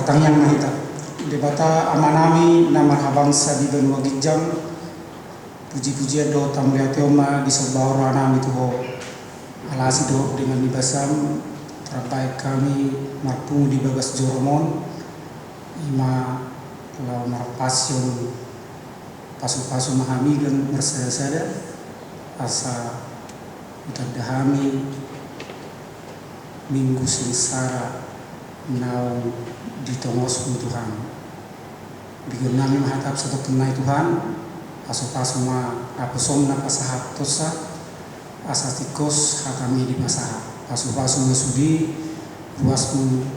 Martang yang mahita debata amanami nama bangsa di benua Gijang puji-pujian do tamulia teoma di sebuah orang itu ho alasi do dengan ibasam terbaik kami marpu di bagas joromon ima lau marpasion pasu-pasu mahami dan mersada-sada asa utadahami minggu sengsara nau ditongos Tuhan bikin nami mahatap satu kenai Tuhan pasu-pasu ma apesomna pasahat tosa asa tikos hakami di masahat pasu-pasu masudi ruasmu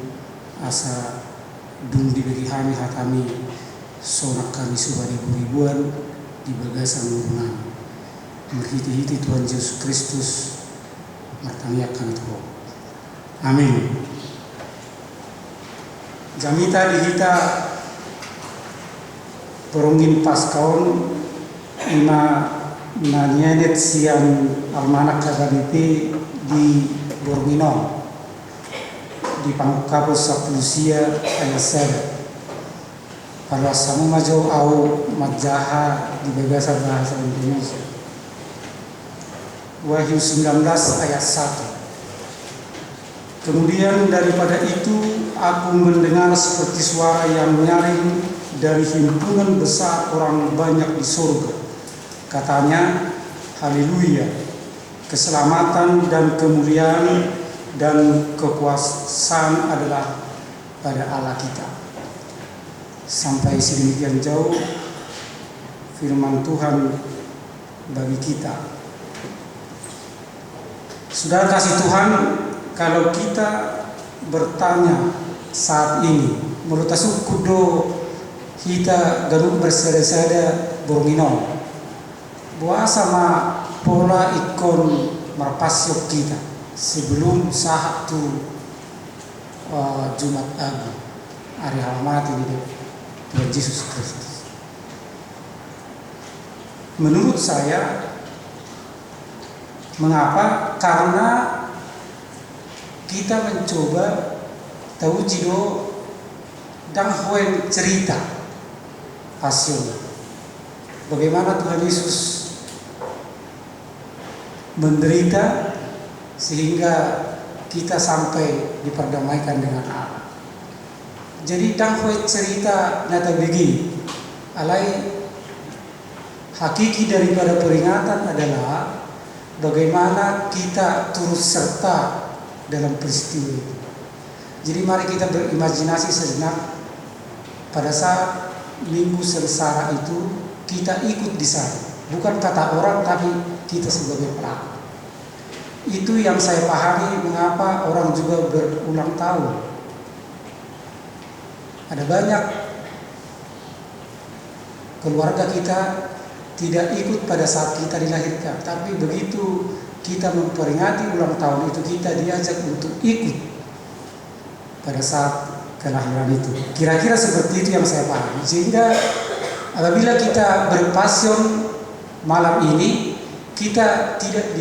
asa dung dibagi kami hatami sonak kami sudah ribu-ribuan di bagasan murungan menghiti-hiti Tuhan Yesus Kristus martangnya kami Tuhan amin. Jamita dihita perungin paskaon ima nanyanet siang almanak KBP di Bormino di Pangkapus Sapulusia ayat sada pada samu majo au majaha di bahasa Indonesia Wahyu 19 ayat 1. Kemudian daripada itu aku mendengar seperti suara yang nyaring dari himpunan besar orang banyak di surga. Katanya, haleluya, keselamatan dan kemuliaan dan kekuasaan adalah pada Allah kita. Sampai sedemikian jauh firman Tuhan bagi kita. Saudara kasih Tuhan, kalau kita bertanya saat ini, menurut asu kudo kita garuk bersada-sada bormino, buah sama pola ikon merpasyok kita sebelum saat tu Jumat Agung hari hormati di Tuhan Yesus Kristus. Menurut saya, mengapa? Karena kita mencoba tahu jido dan hoen cerita pasion bagaimana Tuhan Yesus menderita sehingga kita sampai diperdamaikan dengan Allah. Jadi dan hoen cerita nyata begini alai hakiki daripada peringatan adalah bagaimana kita turut serta dalam peristiwa itu. Jadi mari kita berimajinasi sejenak pada saat minggu sengsara itu kita ikut di sana. Bukan kata orang tapi kita sebagai pelaku. Itu yang saya pahami mengapa orang juga berulang tahun. Ada banyak keluarga kita tidak ikut pada saat kita dilahirkan, tapi begitu kita memperingati ulang tahun itu kita diajak untuk ikut pada saat kelahiran itu. Kira-kira seperti itu yang saya pahami. Sehingga apabila kita berpasion malam ini, kita tidak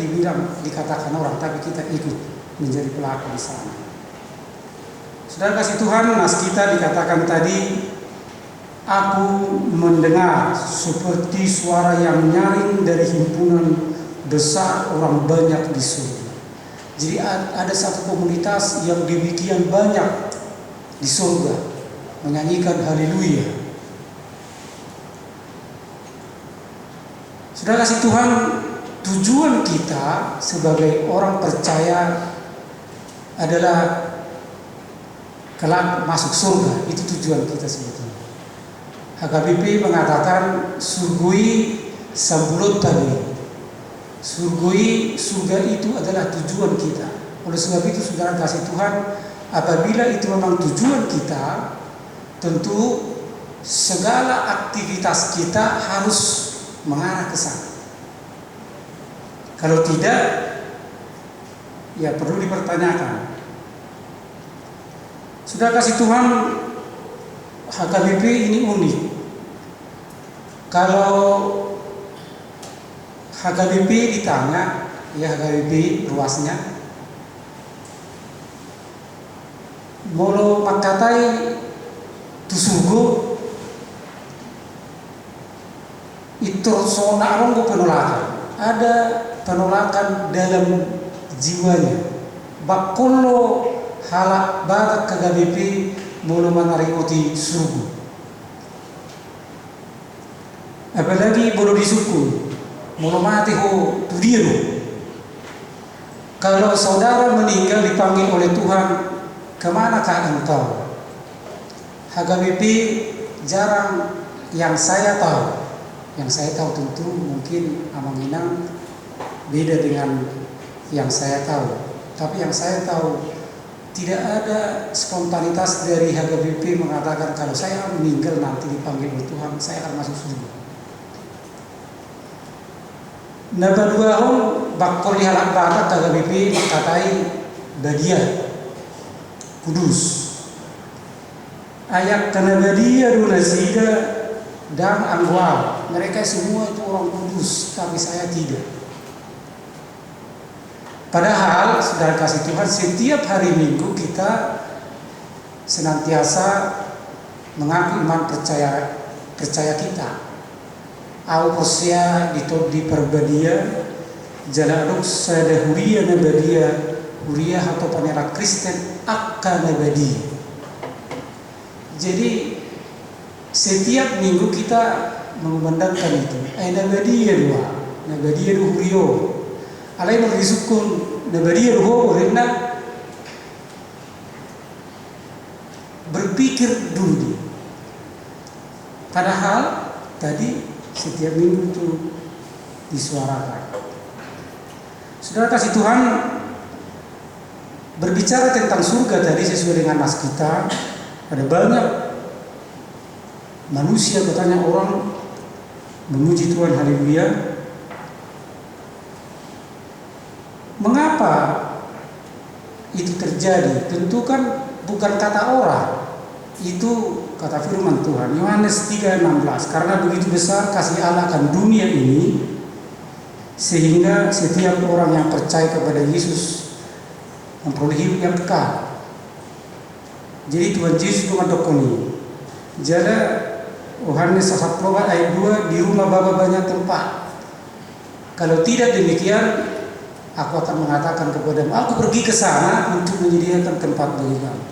dikatakan orang, tapi kita ikut menjadi pelaku di sana. Saudara kasih Tuhan, nas kita dikatakan tadi, aku mendengar seperti suara yang nyaring dari himpunan besar orang banyak di surga. Jadi ada satu komunitas yang demikian banyak di surga menyanyikan haleluya. Saudara kasih Tuhan, tujuan kita sebagai orang percaya adalah kelak masuk surga. Itu tujuan kita sebetulnya. HKBP mengatakan surgui sambulut tadi. Surga itu adalah tujuan kita. Oleh sebab itu saudara kasih Tuhan, apabila itu memang tujuan kita, tentu segala aktivitas kita harus mengarah ke sana. Kalau tidak, ya perlu dipertanyakan. Saudara kasih Tuhan, HKBP ini unik. Kalau HKBP ditanya, ya HKBP ruasnya, molo makatai tusugo itu sona aronggo penolakan. Ada penolakan dalam jiwanya. Bakullo halak batak KGBP mulu manarikoti surugu. Apalagi bolo disuku mulu mati ho tudiru. Kalau saudara meninggal dipanggil oleh Tuhan, kemanakah engkau? HKBP jarang yang saya tahu. Yang saya tahu tentu mungkin Amang Inang beda dengan yang saya tahu. Tapi yang saya tahu tidak ada spontanitas dari HKBP mengatakan kalau saya meninggal nanti dipanggil oleh Tuhan, saya akan masuk surga. Naba dua hon bakol halak batak HKBP mengkatai badia kudus. Ayat karena badia dulu sida dan anggwal. Mereka semua itu orang kudus, tapi saya tidak. Padahal, saudara kasih Tuhan, setiap hari Minggu kita senantiasa mengaku iman percaya kita. Au persia di perbadia, jaladuk sada huria nabadia, huria atau panera Kristen akan nabadia. Jadi setiap minggu kita mengumandangkan itu. Nabadia dua, nabadia dua hurio. Alai berisukun nabadia dua orangna berpikir dulu. Padahal tadi setiap minggu itu disuarakan. Saudara kasih Tuhan, berbicara tentang surga tadi sesuai dengan nas kita, ada banyak manusia bertanya orang memuji Tuhan, haleluya. Mengapa itu terjadi? Tentu kan bukan kata orang, itu kata firman Tuhan. Yohanes 3:16. Karena begitu besar kasih Allah akan dunia ini, sehingga setiap orang yang percaya kepada Yesus memperoleh hidup yang kekal. Jadi Tuhan Yesus mengatakan, jadi Yohanes 1 ayat 2, di rumah Bapa banyak tempat. Kalau tidak demikian, aku akan mengatakan kepadamu, aku pergi ke sana untuk menyediakan tempat bagi kamu.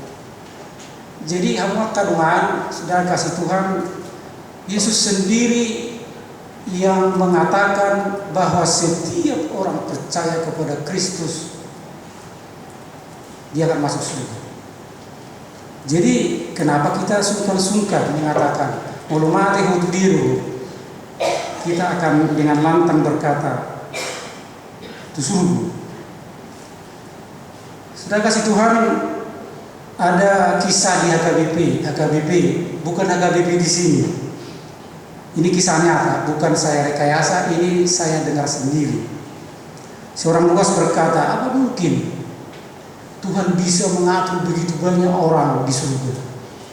Jadi hamba kandungan, saudara kasih Tuhan, Yesus sendiri yang mengatakan bahwa setiap orang percaya kepada Kristus, dia akan masuk surga. Jadi kenapa kita sungkan-sungkan mengatakan mulu mati hutu diru, kita akan dengan lantang berkata itu surga. Saudara kasih Tuhan, ada kisah di HKBP, bukan HKBP di sini. Ini kisah nyata, bukan saya rekayasa, ini saya dengar sendiri. Seorang luas berkata, apa mungkin Tuhan bisa mengatur begitu banyak orang di surga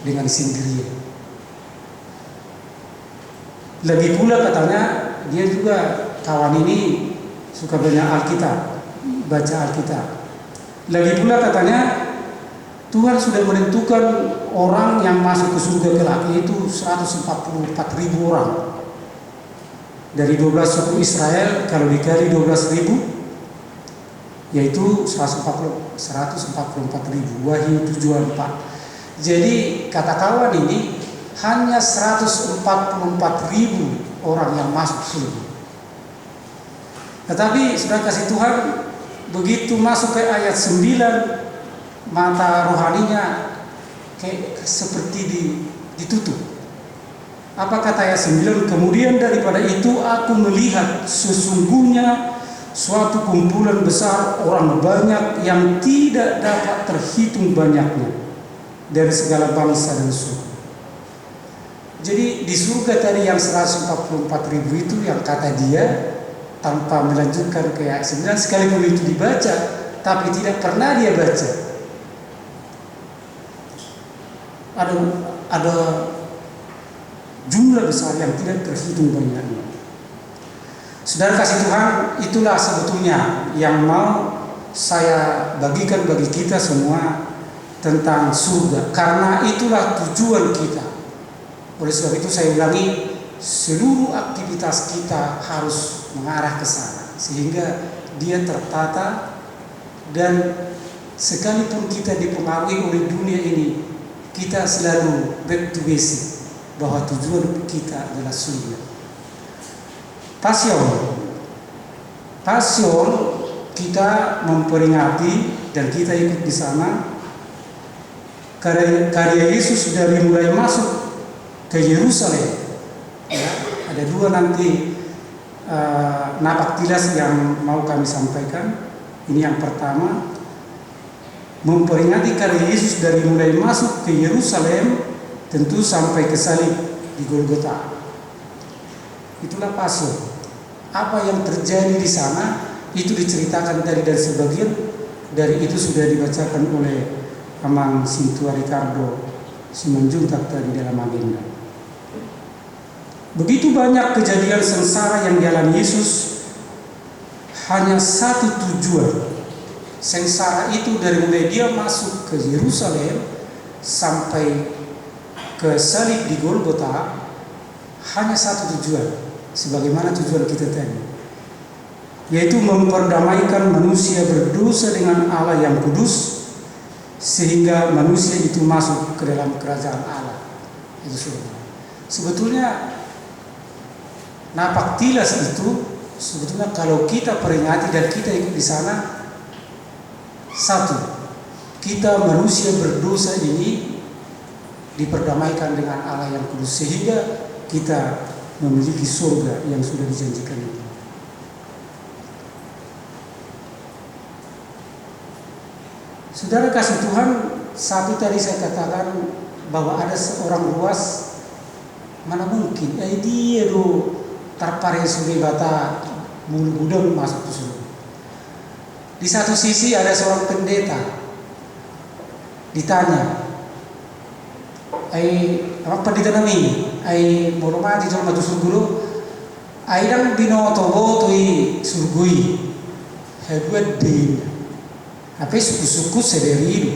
dengan sendirian? Lebih pula katanya, dia juga kawan ini suka banyak Alkitab, baca Alkitab. Lagi pula katanya, Tuhan sudah menentukan orang yang masuk ke surga kelak, yaitu 144.000 orang. Dari 12 suku Israel, kalau dikali 12.000, yaitu 144.000. Wahyu 7:4. Jadi kata kawan ini, hanya 144.000 orang yang masuk surga. Tetapi sudah kasih Tuhan, begitu masuk ke ayat 9, mata rohaninya kayak seperti ditutup. Apa kata ayat 9? Kemudian daripada itu aku melihat sesungguhnya suatu kumpulan besar orang banyak yang tidak dapat terhitung banyaknya dari segala bangsa dan suku. Jadi di surga tadi yang 144.000 itu yang kata dia, tanpa melanjutkan ke ayat 9, sekalipun itu dibaca tapi tidak pernah dia baca, ada jumlah besar yang tidak terhitung banyaknya. Saudara kasih Tuhan, itulah sebetulnya yang mau saya bagikan bagi kita semua tentang surga, karena itulah tujuan kita. Oleh sebab itu saya ulangi, seluruh aktivitas kita harus mengarah ke sana, sehingga dia tertata, dan sekalipun kita dipengaruhi oleh dunia ini, kita selalu back to basic, bahwa tujuan kita adalah surga. Passion kita memperingati dan kita ikut di sana karya Yesus dari mulai masuk ke Yerusalem. Ya, ada dua nanti napak tilas yang mau kami sampaikan. Ini yang pertama, memperingati karya Yesus dari mulai masuk ke Yerusalem, tentu sampai ke salib di Golgota. Itulah passion. Apa yang terjadi di sana itu diceritakan tadi, dan sebagian dari itu sudah dibacakan oleh Amang Sintua Ricardo Simanjuntak tadi dalam agenda. Begitu banyak kejadian sengsara yang dialami Yesus, hanya satu tujuan. Sengsara itu dari mulai dia masuk ke Yerusalem sampai ke salib di Golgota, hanya satu tujuan, sebagaimana tujuan kita tadi, yaitu memperdamaikan manusia berdosa dengan Allah yang kudus, sehingga manusia itu masuk ke dalam kerajaan Allah. Itu surga. Sebetulnya napak tilas itu sebetulnya kalau kita peringati dan kita ikut di sana, satu, kita manusia berdosa ini diperdamaikan dengan Allah yang kudus, sehingga kita memiliki surga yang sudah dijanjikan itu. Saudara kasih Tuhan, satu tadi saya katakan bahwa ada seorang luas, mana mungkin dia terpare suri bata mulu gudang masuk ke surga. Di satu sisi ada seorang pendeta ditanya, apa pendeta nami? Moro mati jol matu surguru, dang binoto botoi surgui, hebuat din, apa suku-suku sederidu.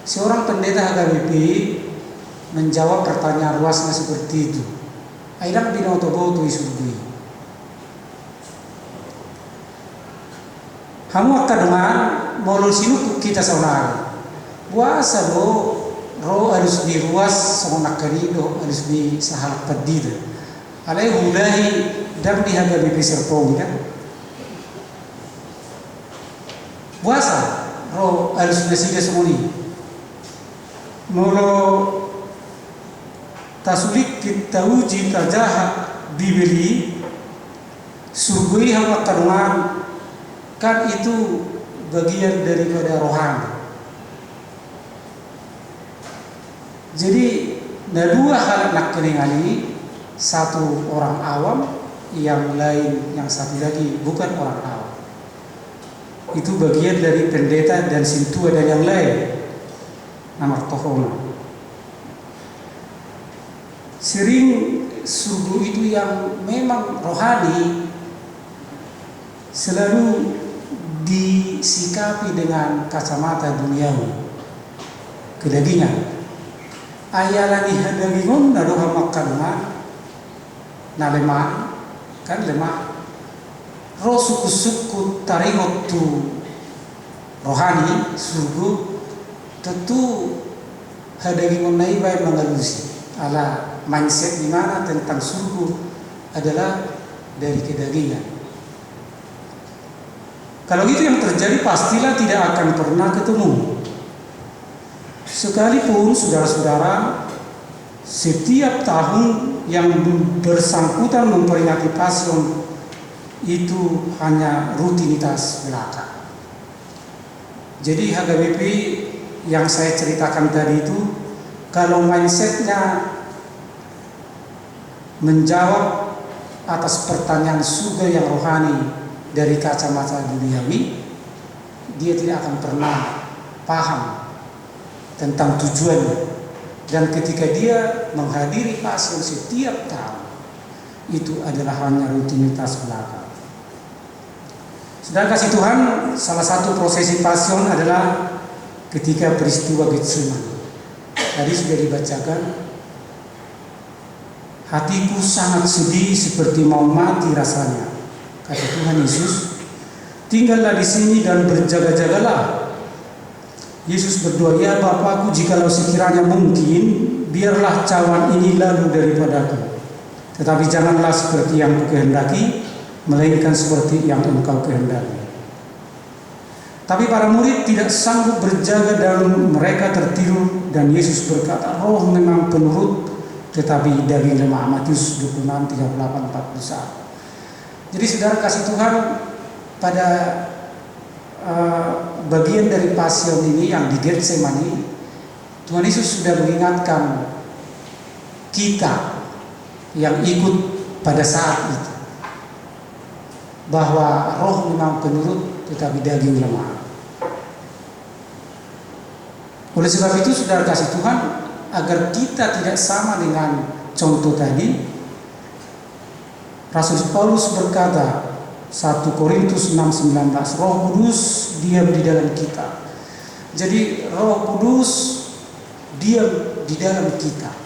Seorang pendeta HKBP menjawab pertanyaan luasnya seperti itu. Dang binoto botoi surgui. Hamu akan dengar molol sinuk kita saudara. Puasa roh harus diruas sama nakarido, harus di sahal pedida. Alai hulahi dan dihadapi serpong kan. Puasa roh harus nasida semuni. Molo tasulik kita uji terjahat bibeli surgui hawa kadungan, kan itu bagian daripada rohani. Jadi ada dua hal nak keningali, satu orang awam, yang lain yang satu lagi bukan orang awam. Itu bagian dari pendeta dan sintua dan yang lain. Nama tohona. Sering surga itu yang memang rohani selalu disikapi dengan kacamata duniawi, kedagingan. Ayalani hadagingon naruha makanman na lemah, kan lemah. Roh suku-suku taringot tu rohani surga, tentu hadagingon na iba mengalusi ala mindset di mana tentang surga adalah dari kedagingan. Kalau itu yang terjadi, pastilah tidak akan pernah ketemu. Sekalipun saudara-saudara setiap tahun yang bersangkutan memperingati Pasion itu hanya rutinitas belaka. Jadi HKBP yang saya ceritakan tadi itu, kalau mindsetnya menjawab atas pertanyaan surga yang rohani dari kacamata duniawi, dia tidak akan pernah paham tentang tujuannya. Dan ketika dia menghadiri Pasion setiap tahun, itu adalah hanya rutinitas belaka. Saudara kasih Tuhan, salah satu prosesi Pasion adalah ketika peristiwa Getsemani. Tadi sudah dibacakan, hatiku sangat sedih seperti mau mati rasanya, kata Tuhan Yesus. Tinggallah di sini dan berjaga-jagalah. Yesus berdoa, ya Bapakku, jikalau sekiranya mungkin, biarlah cawan ini lalu daripadaku. Tetapi janganlah seperti yang kukehendaki, melainkan seperti yang Engkau kehendaki. Tapi para murid tidak sanggup berjaga dan mereka tertidur, dan Yesus berkata, roh memang penurut, tetapi daging lemah. Matius 26, 38, 41. Jadi saudara kasih Tuhan, pada bagian dari pasien ini yang di Getsemani, Tuhan Yesus sudah mengingatkan kita yang ikut pada saat itu bahwa roh memang penurut tetapi daging lemah. Oleh sebab itu saudara kasih Tuhan, agar kita tidak sama dengan contoh tadi, Rasul Paulus berkata 1 Korintus 6:19, Roh Kudus diam di dalam kita. Jadi Roh Kudus diam di dalam kita.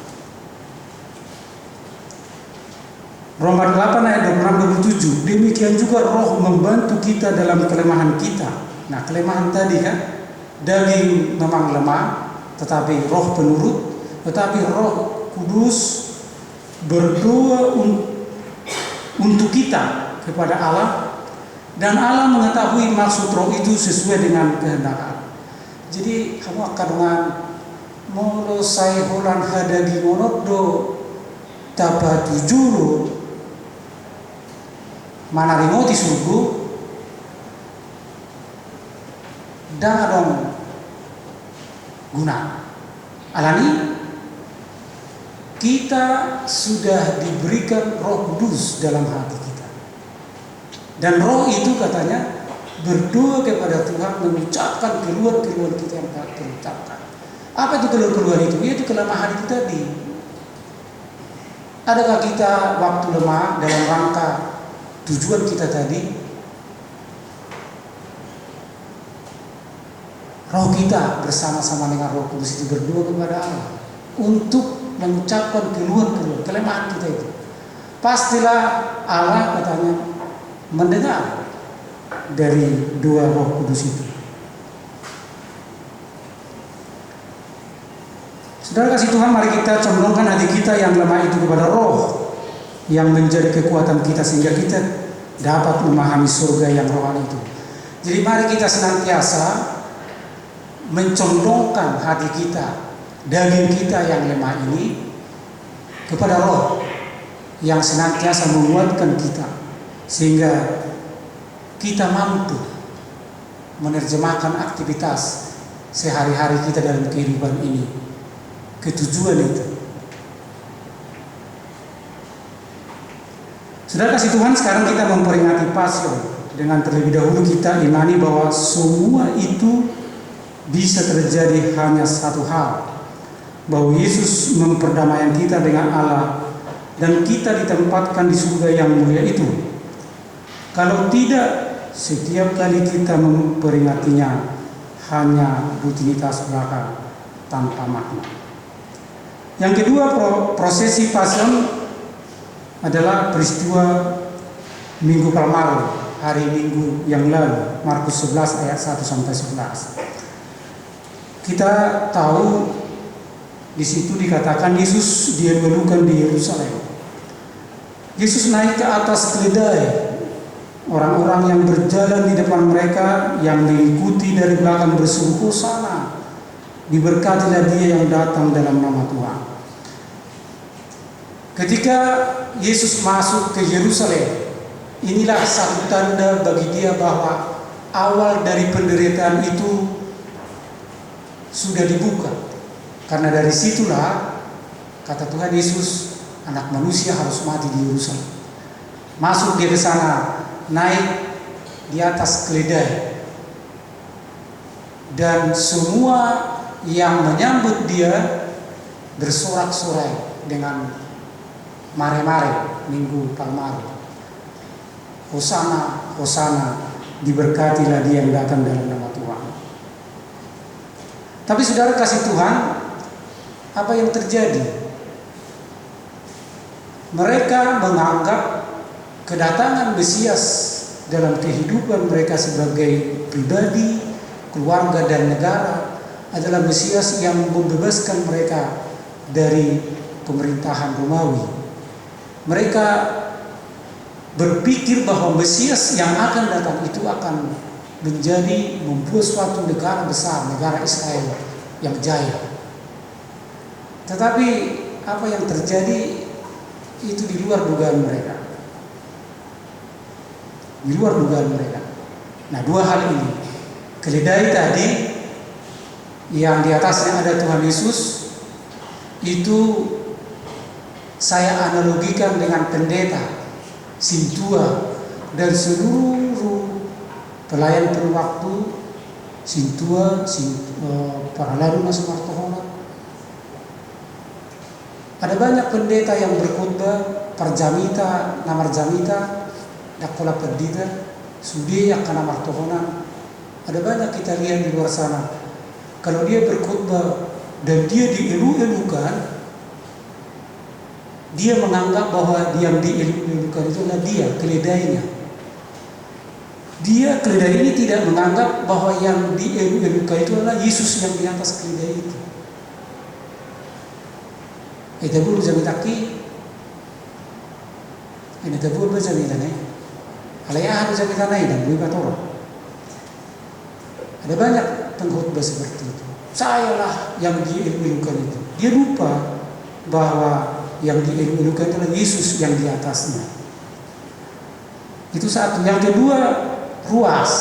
Roma 8 ayat 26-27, demikian juga Roh membantu kita dalam kelemahan kita. Nah, kelemahan tadi kan, daging memang lemah, tetapi Roh penurut, tetapi Roh Kudus berdoa untuk kita kepada Allah, dan Allah mengetahui maksud Roh itu sesuai dengan kehendak Allah. Jadi kamu akan dengan molo sai holan hadagi monodo tapa tujuru mana rimoti surgu dan dong guna alani kita sudah diberikan Roh Kudus dalam hati kita. Dan roh itu katanya berdoa kepada Tuhan, mengucapkan keluhan-keluhan kita yang tak terucapkan. Apa itu keluhan-keluhan itu? Yaitu kelemahan itu tadi. Adakah kita waktu lemah dalam rangka tujuan kita tadi? Roh kita bersama-sama dengan Roh Kudus itu berdoa kepada Allah untuk mengucapkan keluhan-keluhan kelemahan kita itu. Pastilah Allah katanya mendengar dari dua Roh Kudus itu. Saudara kasih Tuhan, mari kita condongkan hati kita yang lemah itu kepada Roh yang menjadi kekuatan kita sehingga kita dapat memahami surga yang rohani itu. Jadi mari kita senantiasa mencondongkan hati kita, daging kita yang lemah ini kepada Roh yang senantiasa menguatkan kita, sehingga kita mampu menerjemahkan aktivitas sehari-hari kita dalam kehidupan ini ke tujuan itu. Saudara kasih Tuhan, sekarang kita memperingati Paskah. Dengan terlebih dahulu kita imani bahwa semua itu bisa terjadi hanya satu hal, bahwa Yesus memperdamaikan kita dengan Allah dan kita ditempatkan di surga yang mulia itu. Kalau tidak, setiap kali kita memperingatinya hanya rutinitas belaka tanpa makna. Yang kedua, prosesi Paskah adalah peristiwa Minggu Palmarum, hari Minggu yang lalu, Markus 11 ayat 1-11. Kita tahu di situ dikatakan Yesus dielukan di Yerusalem. Yesus naik ke atas keledai. Orang-orang yang berjalan di depan mereka yang mengikuti dari belakang berseru Hosana, diberkatilah dia yang datang dalam nama Tuhan. Ketika Yesus masuk ke Yerusalem, inilah satu tanda bagi dia bahwa awal dari penderitaan itu sudah dibuka. Karena dari situlah kata Tuhan Yesus, anak manusia harus mati di Yerusalem. Masuk dia ke sana, naik di atas keledai, dan semua yang menyambut dia bersorak-sorai dengan mare-mare Minggu Palmarum. Hosana, Hosana, diberkatilah dia yang datang dalam nama Tuhan. Tapi saudara kasih Tuhan, apa yang terjadi? Mereka menganggap kedatangan Mesias dalam kehidupan mereka sebagai pribadi, keluarga dan negara adalah Mesias yang membebaskan mereka dari pemerintahan Romawi. Mereka berpikir bahwa Mesias yang akan datang itu akan menjadi membuat suatu negara besar, negara Israel yang jaya. Tetapi apa yang terjadi itu di luar dugaan mereka. Di luar dugaan mereka. Nah, dua hal ini. Keledai tadi yang di atasnya ada Tuhan Yesus itu saya analogikan dengan pendeta, sintua, dan seluruh pelayan penuh waktu, sintua, para lalu masuk martohona. Ada banyak pendeta yang berkhotbah, parjamita, namar jamita, dakola perdita, sudi akan namar tohona. Ada banyak kita lihat di luar sana. Kalau dia berkhotbah dan dia dielu-elukan, dia menganggap bahwa yang dielu-elukan itu adalah dia, keledainya. Dia, keledai ini, tidak menganggap bahwa yang dielu-elukan itu adalah Yesus yang di atas keledai itu. Ita bulu jami taki, ini tabur berjami tanai, alaya harus jami tanai dan bulu batora. Ada banyak pengkhotbah seperti itu. Sayalah yang dielu-elukan itu. Dia lupa bahwa yang dielu-elukan adalah Yesus yang di atasnya. Itu satu. Yang kedua, ruas.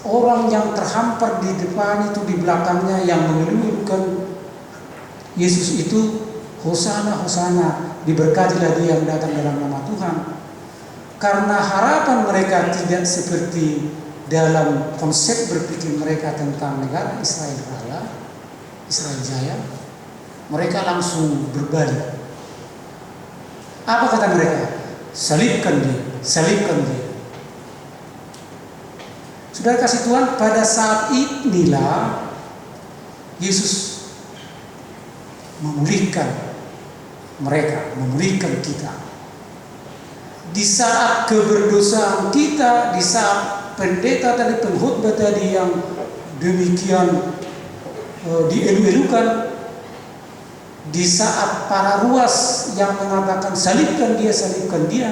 Orang yang terhampar di depan itu, di belakangnya yang mengeluh-elukan Yesus itu, Hosana, Hosana, diberkatilah dia yang datang dalam nama Tuhan. Karena harapan mereka tidak seperti dalam konsep berpikir mereka tentang negara Israel Raya, Israel Jaya, mereka langsung berbalik. Apa kata mereka? Salibkan dia, salibkan dia. Saudara kasih Tuhan, pada saat inilah Yesus memulihkan mereka, memulihkan kita. Di saat keberdosaan kita, di saat pendeta tadi, pengkhotbah tadi yang demikian dielu-elukan, di saat para ruas yang mengatakan salibkan dia,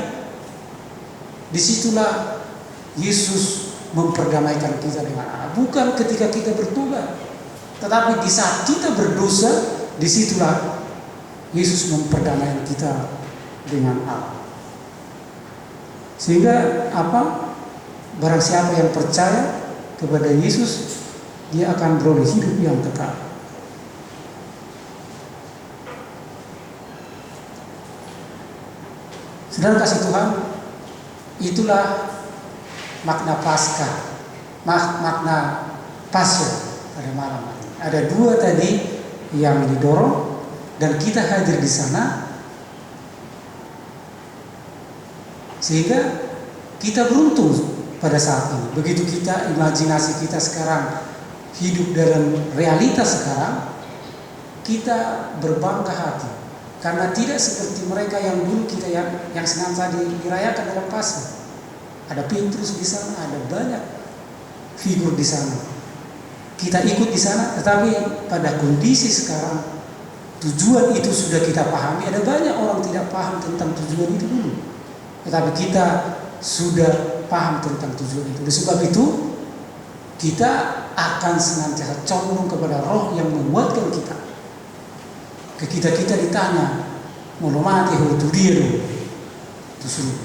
disitulah Yesus memperdamaikan kita dengan Allah. Bukan ketika kita bertobat, tetapi di saat kita berdosa, disitulah Yesus memperdamaikan kita dengan Allah. Sehingga apa? Barang siapa yang percaya kepada Yesus, dia akan beroleh hidup yang kekal. Saudara kasih Tuhan, itulah makna Paskah, makna Pasya pada malam hari. Ada dua tadi yang didorong, dan kita hadir di sana, sehingga kita beruntung pada saat ini. Begitu kita, imajinasi kita sekarang hidup dalam realitas sekarang, kita berbangga hati. Karena tidak seperti mereka yang dulu kita yang sengaja dirayakan dalam Paskah. Ada Petrus di sana, ada banyak figur di sana. Kita ikut di sana, tetapi pada kondisi sekarang, tujuan itu sudah kita pahami. Ada banyak orang tidak paham tentang tujuan itu dulu, tetapi kita sudah paham tentang tujuan itu. Oleh sebab itu, kita akan senantiasa condong kepada Roh yang menguatkan kita. Kita ditanya, mau mati ho tu dia do, tu suruh.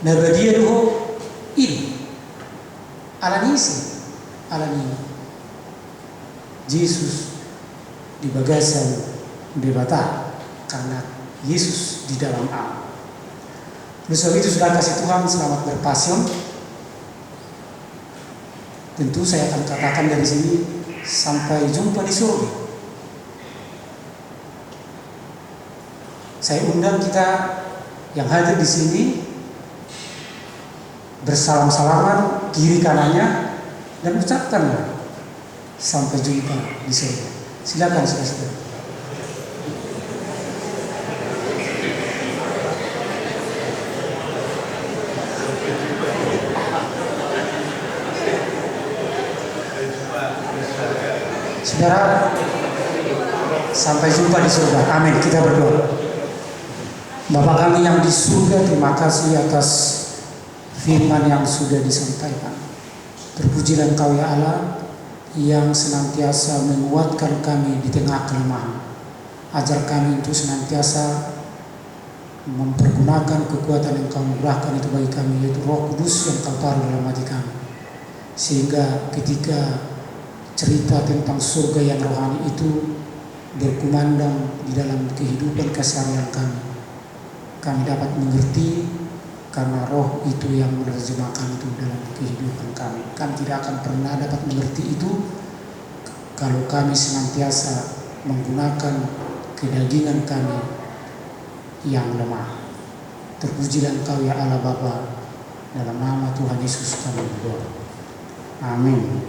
Naga dia do ini, alanisi, Yesus di bagasan debata karena Yesus di dalam Allah. Oleh sebab itu, sudah kasih Tuhan, selamat berpasion. Tentu saya akan katakan dari sini sampai jumpa di surga. Saya undang kita yang hadir di sini bersalam-salaman kiri kanannya dan ucapkanlah Sampai jumpa di surga. Silakan saudara-saudara. Saudara, sampai jumpa di surga. Amin. Kita berdoa. Bapa kami yang di surga, terima kasih atas firman yang sudah disampaikan. Terpujilah Engkau ya Allah yang senantiasa menguatkan kami di tengah kelemahan. Ajar kami untuk senantiasa mempergunakan kekuatan yang Kau murahkan itu bagi kami, yaitu Roh Kudus yang Kau taruh dalam hati kami. Sehingga ketika cerita tentang surga yang rohani itu berkumandang di dalam kehidupan keseharian kami, kami dapat mengerti karena Roh itu yang menerjemahkan itu dalam kehidupan kami. Kami tidak akan pernah dapat mengerti itu kalau kami senantiasa menggunakan kedagingan kami yang lemah. Terpujilah Engkau ya Allah Bapa, dalam nama Tuhan Yesus kami berdoa. Amin.